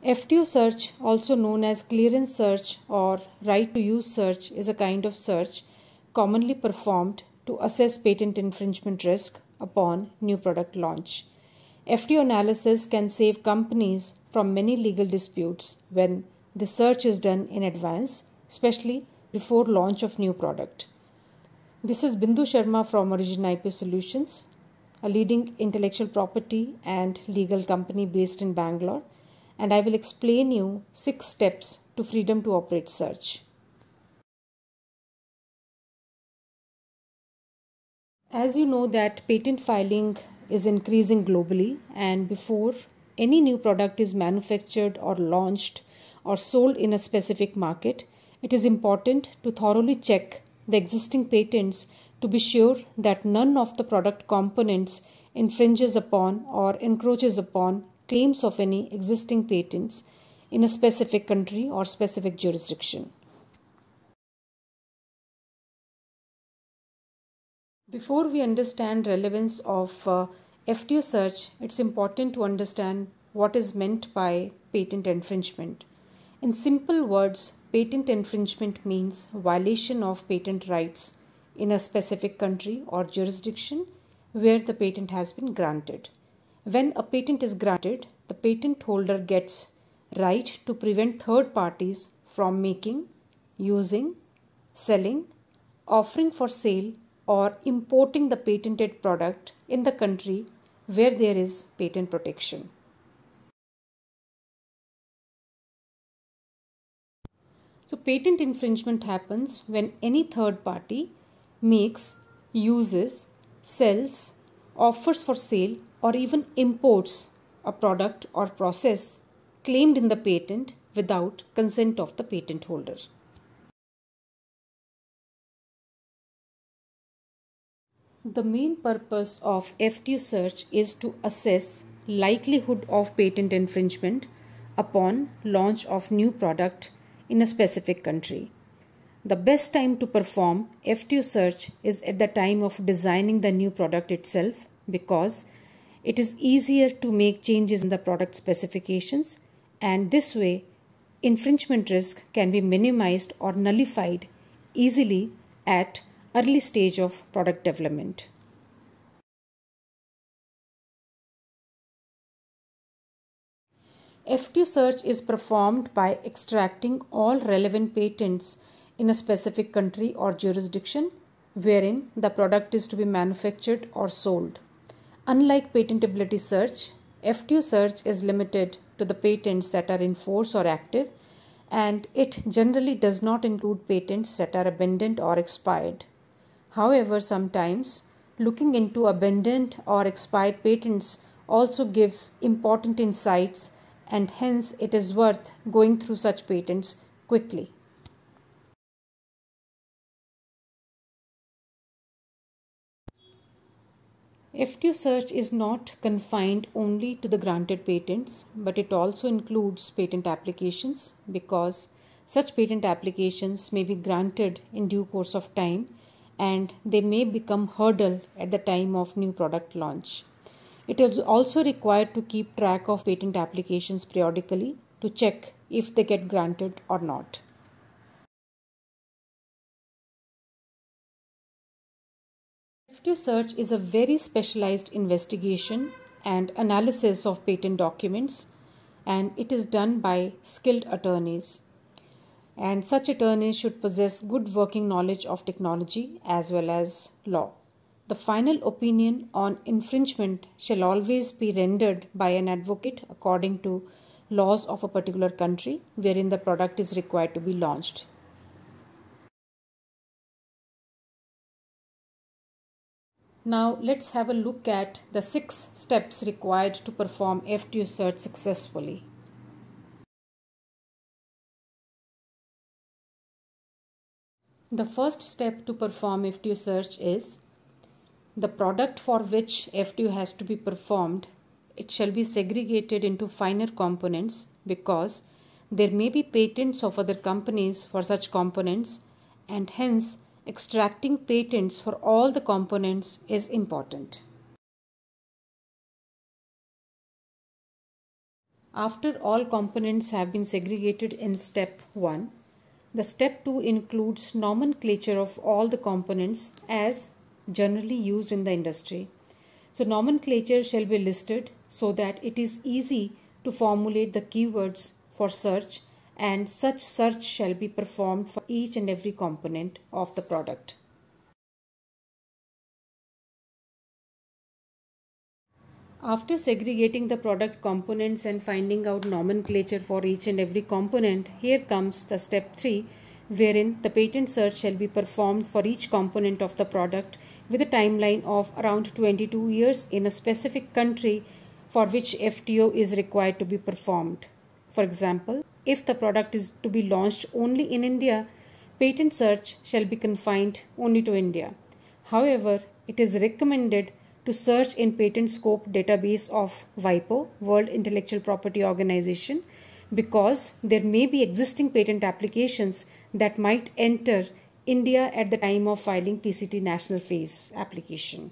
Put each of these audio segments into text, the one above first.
FTO search, also known as clearance search or right to use search, is a kind of search commonly performed to assess patent infringement risk upon new product launch. FTO analysis can save companies from many legal disputes when the search is done in advance, especially before launch of new product. This is Bindu Sharma from Origin IP Solutions, a leading intellectual property and legal company based in Bangalore, and I will explain you 6 steps to freedom to operate search. As you know that patent filing is increasing globally, and before any new product is manufactured or launched or sold in a specific market, it is important to thoroughly check the existing patents to be sure that none of the product components infringes upon or encroaches upon claims of any existing patents in a specific country or specific jurisdiction. Before we understand relevance of FTO search, it's important to understand what is meant by patent infringement. In simple words, patent infringement means violation of patent rights in a specific country or jurisdiction where the patent has been granted. When a patent is granted, the patent holder gets right to prevent third parties from making, using, selling, offering for sale, or importing the patented product in the country where there is patent protection. So, patent infringement happens when any third party makes, uses, sells, offers for sale, or even imports a product or process claimed in the patent without consent of the patent holder. The main purpose of FTO search is to assess likelihood of patent infringement upon launch of new product in a specific country. The best time to perform FTO search is at the time of designing the new product itself, because it is easier to make changes in the product specifications, and this way infringement risk can be minimized or nullified easily at early stage of product development. FTO search is performed by extracting all relevant patents in a specific country or jurisdiction wherein the product is to be manufactured or sold. Unlike patentability search, FTO search is limited to the patents that are in force or active, and it generally does not include patents that are abandoned or expired. However, sometimes looking into abandoned or expired patents also gives important insights, and hence it is worth going through such patents quickly. FTO search is not confined only to the granted patents, but it also includes patent applications, because such patent applications may be granted in due course of time and they may become hurdle at the time of new product launch. It is also required to keep track of patent applications periodically to check if they get granted or not. FTO search is a very specialized investigation and analysis of patent documents, and it is done by skilled attorneys. And such attorneys should possess good working knowledge of technology as well as law. The final opinion on infringement shall always be rendered by an advocate according to laws of a particular country wherein the product is required to be launched. Now let's have a look at the 6 steps required to perform FTO search successfully. The first step to perform FTO search is the product for which FTO has to be performed. It shall be segregated into finer components, because there may be patents of other companies for such components, and hence extracting patents for all the components is important. After all components have been segregated in step 1, the step 2 includes nomenclature of all the components as generally used in the industry. So nomenclature shall be listed so that it is easy to formulate the keywords for search, and such search shall be performed for each and every component of the product. After segregating the product components and finding out nomenclature for each and every component, here comes the step 3, wherein the patent search shall be performed for each component of the product with a timeline of around 22 years in a specific country for which FTO is required to be performed. For example, if the product is to be launched only in India, patent search shall be confined only to India. However, it is recommended to search in patent scope database of WIPO, World Intellectual Property Organization, because there may be existing patent applications that might enter India at the time of filing PCT national phase application.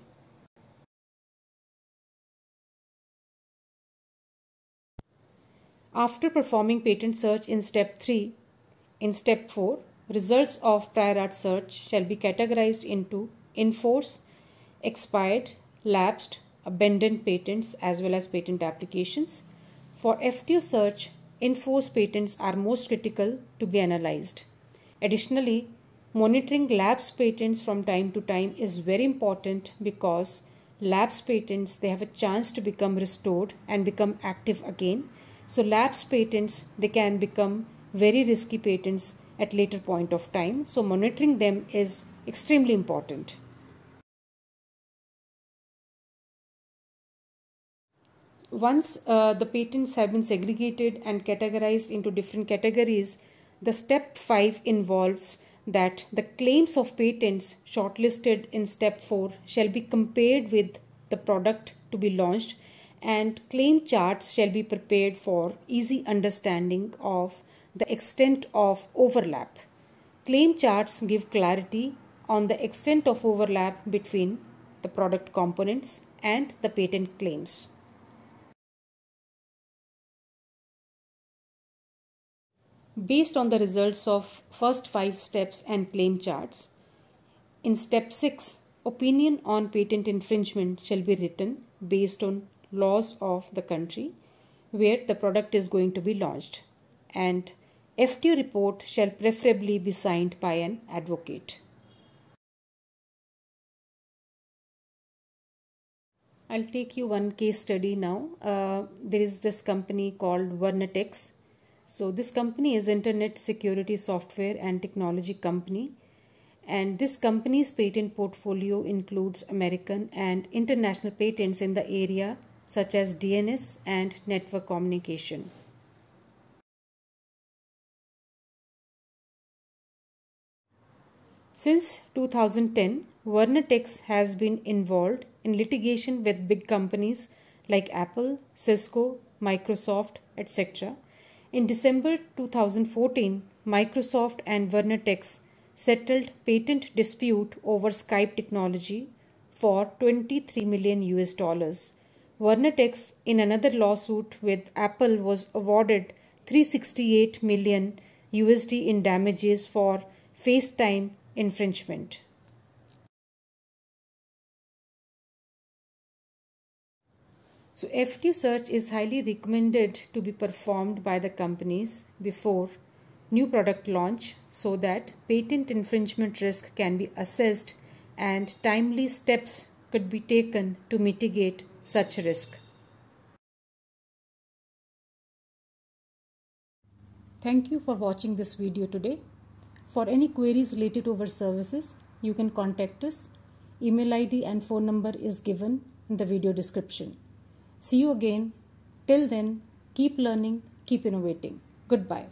After performing patent search in step 3, in step 4, results of prior art search shall be categorized into in force, expired, lapsed, abandoned patents as well as patent applications. For FTO search, in force patents are most critical to be analyzed. Additionally, monitoring lapsed patents from time to time is very important, because lapsed patents, they have a chance to become restored and become active again. So lapsed patents, they can become very risky patents at later point of time. So monitoring them is extremely important. Once the patents have been segregated and categorized into different categories, the step 5 involves that the claims of patents shortlisted in step 4 shall be compared with the product to be launched, and claim charts shall be prepared for easy understanding of the extent of overlap. Claim charts give clarity on the extent of overlap between the product components and the patent claims. Based on the results of first 5 steps and claim charts, in step 6, opinion on patent infringement shall be written based on laws of the country where the product is going to be launched, and FTO report shall preferably be signed by an advocate. I'll take you one case study now. There is this company called Vernatex. So this company is internet security software and technology company, and this company's patent portfolio includes American and international patents in the area such as DNS and network communication. Since 2010, Vernatex has been involved in litigation with big companies like Apple, Cisco, Microsoft, etc. In December 2014, Microsoft and Vernatex settled patent dispute over Skype technology for $23 million. Vernatex, in another lawsuit with Apple, was awarded $368 million in damages for FaceTime infringement. So FTO search is highly recommended to be performed by the companies before new product launch, so that patent infringement risk can be assessed and timely steps could be taken to mitigate such risk. Thank you for watching this video today. For any queries related to our services, you can contact us. Email ID and phone number is given in the video description. See you again. Till then, keep learning, keep innovating. Goodbye.